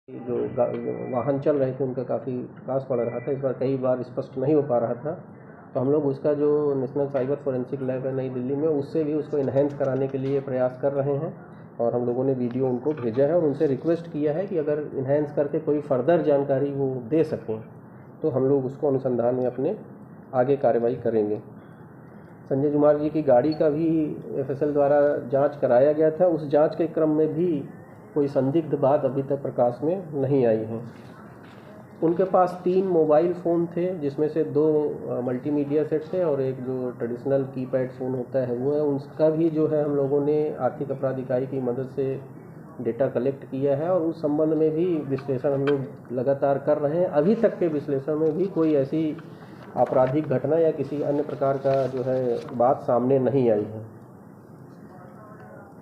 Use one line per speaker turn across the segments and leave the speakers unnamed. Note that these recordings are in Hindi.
जो वाहन चल रहे थे उनका काफ़ी प्रकाश पड़ रहा था। इस बार कई बार स्पष्ट नहीं हो पा रहा था, तो हम लोग उसका जो नेशनल साइबर फोरेंसिक लैब है नई दिल्ली में, उससे भी उसको इन्हेंस कराने के लिए प्रयास कर रहे हैं। और हम लोगों ने वीडियो उनको भेजा है और उनसे रिक्वेस्ट किया है कि अगर इन्हेंस करके कोई फर्दर जानकारी वो दे सकें तो हम लोग उसको अनुसंधान में अपने आगे कार्रवाई करेंगे। संजय कुमार जी की गाड़ी का भी एफएसएल द्वारा जांच कराया गया था। उस जांच के क्रम में भी कोई संदिग्ध बात अभी तक प्रकाश में नहीं आई है। उनके पास 3 मोबाइल फ़ोन थे, जिसमें से 2 मल्टीमीडिया सेट थे और एक जो ट्रेडिशनल कीपैड फ़ोन होता है वो है। उसका भी जो है हम लोगों ने आर्थिक अपराध इकाई की मदद से डेटा कलेक्ट किया है और उस संबंध में भी विश्लेषण हम लोग लगातार कर रहे हैं। अभी तक के विश्लेषण में भी कोई ऐसी आपराधिक घटना या किसी अन्य प्रकार का जो है बात सामने नहीं आई है।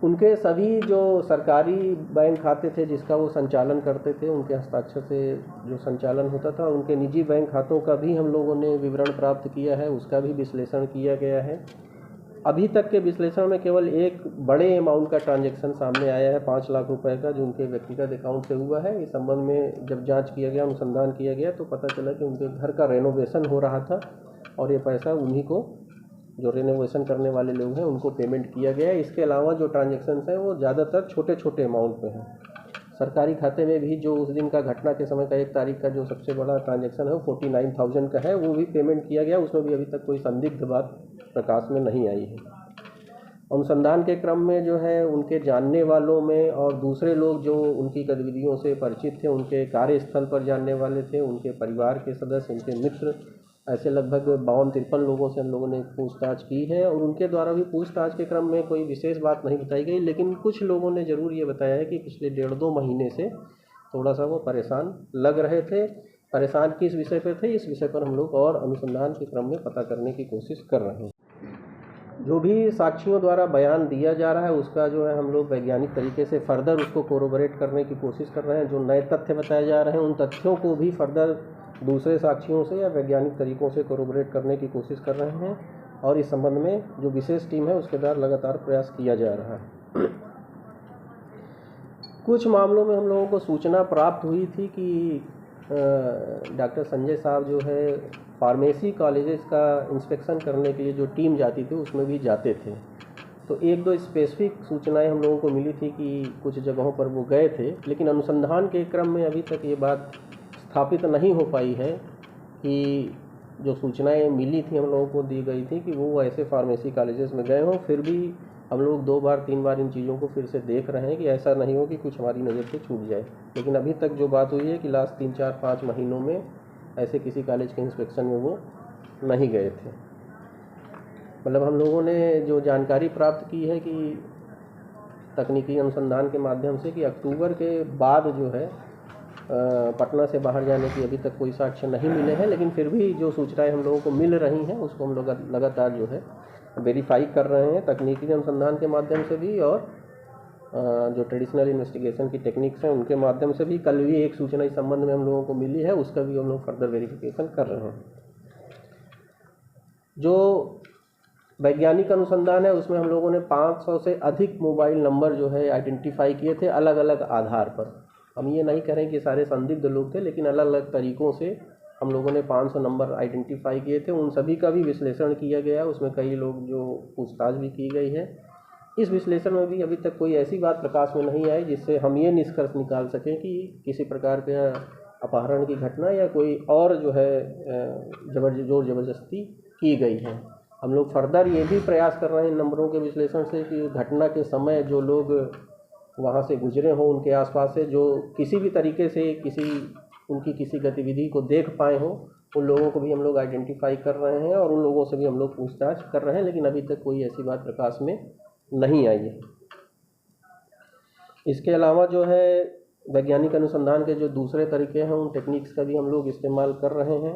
उनके सभी जो सरकारी बैंक खाते थे जिसका वो संचालन करते थे, उनके हस्ताक्षर से जो संचालन होता था, उनके निजी बैंक खातों का भी हम लोगों ने विवरण प्राप्त किया है, उसका भी विश्लेषण किया गया है। अभी तक के विश्लेषण में केवल एक बड़े अमाउंट का ट्रांजैक्शन सामने आया है 5 लाख रुपए का, जो उनके व्यक्तिगत अकाउंट से हुआ है। इस संबंध में जब जांच किया गया, अनुसंधान किया गया, तो पता चला कि उनके घर का रेनोवेशन हो रहा था और ये पैसा उन्हीं को, जो रेनोवेशन करने वाले लोग हैं, उनको पेमेंट किया गया है। इसके अलावा जो ट्रांजैक्शंस हैं वो ज़्यादातर छोटे छोटे अमाउंट पे हैं। सरकारी खाते में भी जो उस दिन का घटना के समय का 1 तारीख का जो सबसे बड़ा ट्रांजैक्शन है वो 49,000 का है, वो भी पेमेंट किया गया। उसमें भी अभी तक कोई संदिग्ध बात प्रकाश में नहीं आई है। अनुसंधान के क्रम में जो है उनके जानने वालों में और दूसरे लोग जो उनकी गतिविधियों से परिचित थे, उनके कार्यस्थल पर जानने वाले थे, उनके परिवार के सदस्य, उनके मित्र, ऐसे लगभग 52-53 लोगों से हम लोगों ने पूछताछ की है और उनके द्वारा भी पूछताछ के क्रम में कोई विशेष बात नहीं बताई गई। लेकिन कुछ लोगों ने ज़रूर ये बताया है कि पिछले 1.5-2 महीने से थोड़ा सा वो परेशान लग रहे थे। परेशान किस विषय पर थे, इस विषय पर हम लोग और अनुसंधान के क्रम में पता करने की कोशिश कर रहे हैं। जो भी साक्षियों द्वारा बयान दिया जा रहा है उसका जो है हम लोग वैज्ञानिक तरीके से फर्दर उसको कोरोबोरेट करने की कोशिश कर रहे हैं। जो नए तथ्य बताए जा रहे हैं उन तथ्यों को भी फर्दर दूसरे साक्षियों से या वैज्ञानिक तरीकों से कोरोबोरेट करने की कोशिश कर रहे हैं और इस संबंध में जो विशेष टीम है उसके द्वारा लगातार प्रयास किया जा रहा है। कुछ मामलों में हम लोगों को सूचना प्राप्त हुई थी कि डॉक्टर संजय साहब जो है फार्मेसी कॉलेजेस का इंस्पेक्शन करने के लिए जो टीम जाती थी उसमें भी जाते थे। तो 1-2 स्पेसिफिक सूचनाएं हम लोगों को मिली थी कि कुछ जगहों पर वो गए थे, लेकिन अनुसंधान के क्रम में अभी तक ये बात स्थापित नहीं हो पाई है कि जो सूचनाएं मिली थी, हम लोगों को दी गई थी कि वो ऐसे फार्मेसी कॉलेजेस में गए हों। फिर भी हम लोग 2 बार 3 बार इन चीज़ों को फिर से देख रहे हैं कि ऐसा नहीं हो कि कुछ हमारी नज़र से छूट जाए। लेकिन अभी तक जो बात हुई है कि लास्ट 3-4-5 महीनों में ऐसे किसी कॉलेज के इंस्पेक्शन में वो नहीं गए थे। मतलब हम लोगों ने जो जानकारी प्राप्त की है कि तकनीकी अनुसंधान के माध्यम से कि अक्टूबर के बाद जो है पटना से बाहर जाने की अभी तक कोई साक्ष्य नहीं मिले हैं, लेकिन फिर भी जो सूचनाएं हम लोगों को मिल रही हैं उसको हम लोग लगातार जो है वेरीफाई कर रहे हैं तकनीकी अनुसंधान के माध्यम से भी और जो ट्रेडिशनल इन्वेस्टिगेशन की टेक्निक्स हैं उनके माध्यम से भी। कल भी एक सूचना इस संबंध में हम लोगों को मिली है, उसका भी हम लोग फर्दर वेरिफिकेशन कर रहे हैं। जो वैज्ञानिक अनुसंधान है उसमें हम लोगों ने 500 से अधिक मोबाइल नंबर जो है आइडेंटिफाई किए थे अलग अलग आधार पर। हम ये नहीं करें कि सारे संदिग्ध लोग थे, लेकिन अलग अलग तरीक़ों से हम लोगों ने 500 नंबर आइडेंटिफाई किए थे। उन सभी का भी विश्लेषण किया गया, उसमें कई लोग जो पूछताछ भी की गई है। इस विश्लेषण में भी अभी तक कोई ऐसी बात प्रकाश में नहीं आई जिससे हम ये निष्कर्ष निकाल सकें कि किसी प्रकार का अपहरण की घटना या कोई और जो है जोर ज़बरदस्ती की गई है। हम लोग फर्दर ये भी प्रयास कर रहे हैं नंबरों के विश्लेषण से कि घटना के समय जो लोग वहाँ से गुजरे हों, उनके आसपास से जो किसी भी तरीके से उनकी किसी गतिविधि को देख पाए हों, उन लोगों को भी हम लोग आइडेंटिफाई कर रहे हैं और उन लोगों से भी हम लोग पूछताछ कर रहे हैं। लेकिन अभी तक कोई ऐसी बात प्रकाश में नहीं आई है। इसके अलावा जो है वैज्ञानिक अनुसंधान के जो दूसरे तरीके हैं उन टेक्निक्स का भी हम लोग इस्तेमाल कर रहे हैं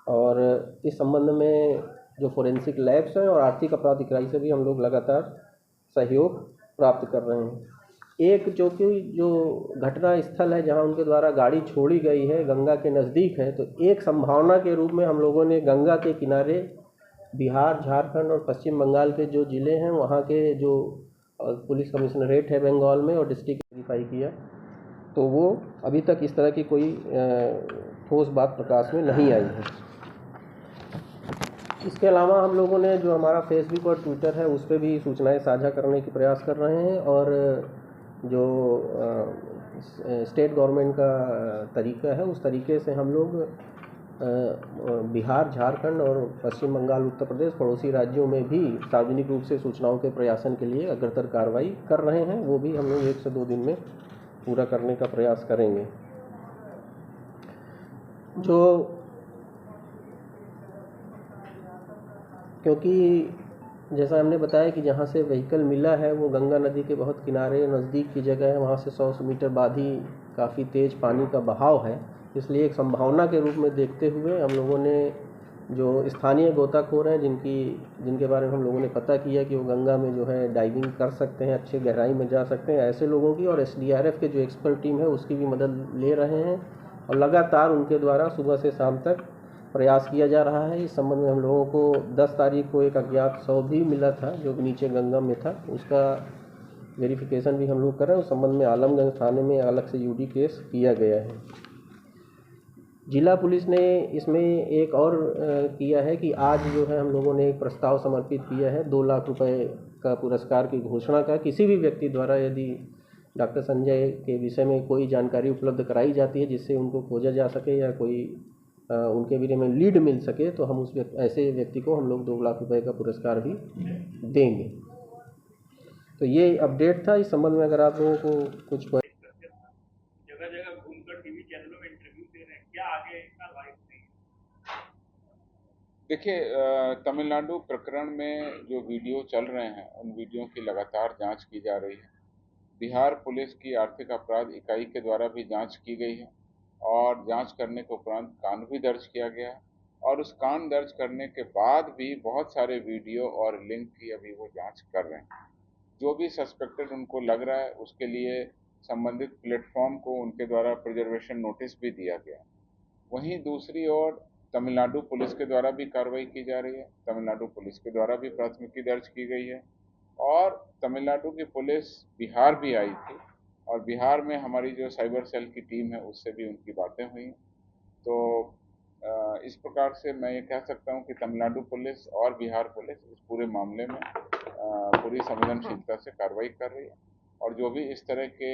और इस संबंध में जो फोरेंसिक लैब्स हैं और आर्थिक अपराध इकाई से भी हम लोग लगातार सहयोग प्राप्त कर रहे हैं। एक जो घटना स्थल है जहां उनके द्वारा गाड़ी छोड़ी गई है गंगा के नज़दीक है, तो एक संभावना के रूप में हम लोगों ने गंगा के किनारे बिहार, झारखंड और पश्चिम बंगाल के जो ज़िले हैं वहाँ के जो पुलिस कमिश्नरेट है बंगाल में और डिस्ट्रिक्ट वेरीफाई किया। तो वो अभी तक इस तरह की कोई ठोस बात प्रकाश में नहीं आई है। इसके अलावा हम लोगों ने जो हमारा फेसबुक और ट्विटर है उस पर भी सूचनाएं साझा करने की प्रयास कर रहे हैं, और जो स्टेट गवर्नमेंट का तरीका है उस तरीके से हम लोग बिहार, झारखंड और पश्चिम बंगाल, उत्तर प्रदेश, पड़ोसी राज्यों में भी सार्वजनिक रूप से सूचनाओं के प्रयासन के लिए अग्रतर कार्रवाई कर रहे हैं। वो भी हम लोग 1 से 2 दिन में पूरा करने का प्रयास करेंगे। क्योंकि जैसा हमने बताया कि जहाँ से व्हीकल मिला है वो गंगा नदी के बहुत किनारे नज़दीक की जगह है, वहाँ से 100 मीटर बाद ही काफ़ी तेज़ पानी का बहाव है। इसलिए एक संभावना के रूप में देखते हुए हम लोगों ने जो स्थानीय गोताखोर हैं जिनके बारे में हम लोगों ने पता किया कि वो गंगा में जो है डाइविंग कर सकते हैं, अच्छे गहराई में जा सकते हैं, ऐसे लोगों की और SDRF के जो एक्सपर्ट टीम है उसकी भी मदद ले रहे हैं, और लगातार उनके द्वारा सुबह से शाम तक प्रयास किया जा रहा है। इस संबंध में हम लोगों को 10 तारीख को एक अज्ञात शव भी मिला था जो नीचे गंगा में था, उसका वेरिफिकेशन भी हम लोग कर रहे हैं। उस संबंध में आलमगंज थाने में अलग से UD केस किया गया है। जिला पुलिस ने इसमें एक और किया है कि आज जो है हम लोगों ने एक प्रस्ताव समर्पित किया है 2 लाख रुपए का पुरस्कार की घोषणा का। किसी भी व्यक्ति द्वारा यदि डॉक्टर संजय के विषय में कोई जानकारी उपलब्ध कराई जाती है जिससे उनको खोजा जा सके या कोई उनके बारे में लीड मिल सके, तो हम ऐसे व्यक्ति को हम लोग 2 लाख रुपए का पुरस्कार भी देंगे। तो ये अपडेट था। इस संबंध में अगर आप लोगों को कुछ
जगह जगह घूमकर टीवी चैनलों में इंटरव्यू दे रहे हैं, क्या आगे कार्रवाई होगी?
देखिए, तमिलनाडु प्रकरण में जो वीडियो चल रहे हैं उन वीडियो की लगातार जांच की जा रही है। बिहार पुलिस की आर्थिक अपराध इकाई के द्वारा भी जांच की गई है और जांच करने के उपरांत कांड भी दर्ज किया गया है, और उस कांड दर्ज करने के बाद भी बहुत सारे वीडियो और लिंक की अभी वो जांच कर रहे हैं। जो भी सस्पेक्टेड उनको लग रहा है उसके लिए संबंधित प्लेटफॉर्म को उनके द्वारा प्रिजर्वेशन नोटिस भी दिया गया। वहीं दूसरी ओर तमिलनाडु पुलिस के द्वारा भी कार्रवाई की जा रही है। तमिलनाडु पुलिस के द्वारा भी प्राथमिकी दर्ज की गई है, और तमिलनाडु की पुलिस बिहार भी आई थी, और बिहार में हमारी जो साइबर सेल की टीम है उससे भी उनकी बातें हुई। तो इस प्रकार से मैं ये कह सकता हूँ कि तमिलनाडु पुलिस और बिहार पुलिस इस पूरे मामले में पूरी संवेदनशीलता से कार्रवाई कर रही है, और जो भी इस तरह के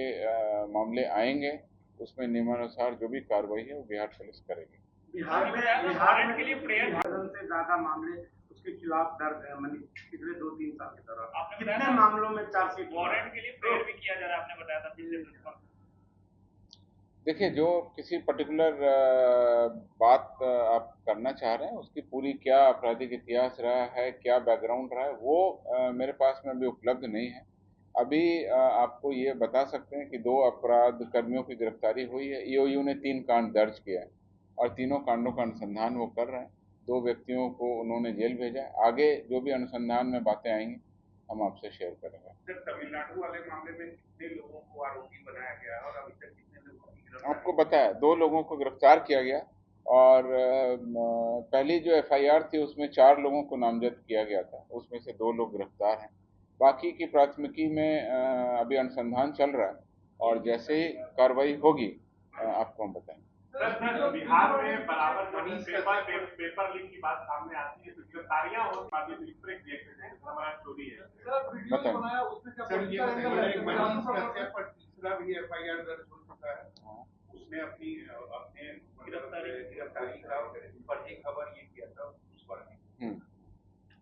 मामले आएंगे उसमें नियमानुसार जो भी कार्रवाई है वो बिहार पुलिस करेगी।
बिहार के लिए प्रेयर से ज्यादा मामले उसके खिलाफ दर्ज है पिछले 2-3 साल के दौरान। कितने मामलों में चार्जशीट वारंट के लिए प्रेयर भी किया जा रहा है, आपने बताया था पिछले।
देखिए, जो किसी पर्टिकुलर बात आप करना चाह रहे हैं उसकी पूरी क्या आपराधिक इतिहास रहा है, क्या बैकग्राउंड रहा है, वो मेरे पास में अभी उपलब्ध नहीं है। अभी आपको ये बता सकते हैं कि 2 अपराध कर्मियों की गिरफ्तारी हुई है। EOU ने 3 कांड दर्ज किया है और तीनों कांडों का अनुसंधान वो कर रहे हैं। 2 व्यक्तियों को उन्होंने जेल भेजा है। आगे जो भी अनुसंधान में बातें आएंगी हम आपसे शेयर करेंगे।
सर, तमिलनाडु वाले मामले में कितने लोगों को आरोपी बनाया गया है और अभी तक कितने लोगों की
आपको बताया 2 लोगों को गिरफ्तार किया गया, और पहली जो FIR थी उसमें 4 लोगों को नामजद किया गया था, उसमें से 2 लोग गिरफ्तार हैं। बाकी की प्राथमिकी में अभी अनुसंधान चल रहा है, और जैसे ही कार्रवाई होगी आपको हम बताएंगे।
सर, बिहार में बराबर पेपर लीक की बात सामने आती है तो गिरफ्तारियां हो हमारा स्टोरी है। तीसरा भी FIR दर्ज हो चुका है, उसने अपनी गिरफ्तारी का फर्जी खबर ये किया था उस बारे में।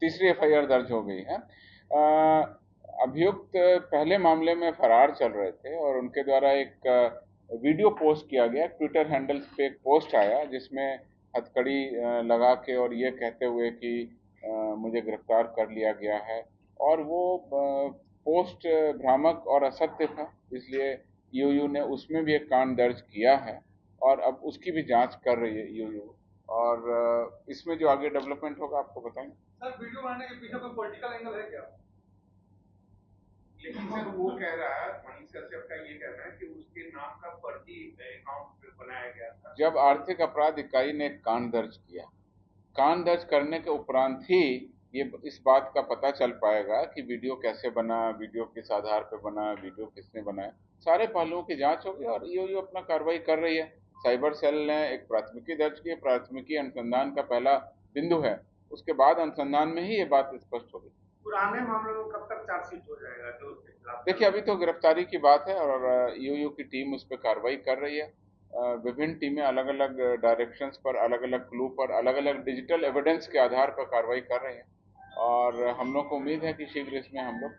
तीसरी FIR दर्ज हो गई है। अभियुक्त पहले मामले में फरार चल रहे थे और उनके द्वारा एक वीडियो पोस्ट किया गया। ट्विटर हैंडल पे एक पोस्ट आया जिसमें हथकड़ी लगा के और ये कहते हुए कि मुझे गिरफ्तार कर लिया गया है, और वो पोस्ट भ्रामक और असत्य था, इसलिए EOU ने उसमें भी एक कांड दर्ज किया है और अब उसकी भी जांच कर रही है EOU, और इसमें जो आगे डेवलपमेंट होगा आपको बताएंगे।
सर, वीडियो बनाने के पीछे कोई पॉलिटिकल एंगल है क्या? लेकिन सर वो कह रहा है, मनीष कश्यप का ये कहना है कि उसके नाम का फर्जी अकाउंट बनाया गया था।
जब आर्थिक अपराध इकाई ने कांड दर्ज किया, कांड दर्ज करने के उपरांत ही ये इस बात का पता चल पाएगा कि वीडियो कैसे बना, वीडियो किस आधार पर बना, वीडियो किसने बनाया। सारे पहलुओं की जांच होगी और ईओयू अपना कार्रवाई कर रही है। साइबर सेल ने एक प्राथमिकी दर्ज की है। प्राथमिकी अनुसंधान का पहला बिंदु है, उसके बाद अनुसंधान में ही ये बात स्पष्ट होगी।
पुराने मामलों में कब तक चार्जशीट हो जाएगा जो उसके खिलाफ?
देखिए, अभी तो गिरफ्तारी की बात है और ईओयू की टीम उस पर कार्रवाई कर रही है। विभिन्न टीमें अलग अलग डायरेक्शंस पर, अलग अलग क्लू पर, अलग अलग डिजिटल एविडेंस के आधार पर कार्रवाई कर रही हैं और हम लोग को उम्मीद है कि शीघ्र इसमें हम लोग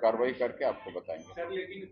कार्रवाई करके आपको बताएंगे।
सर लेकिन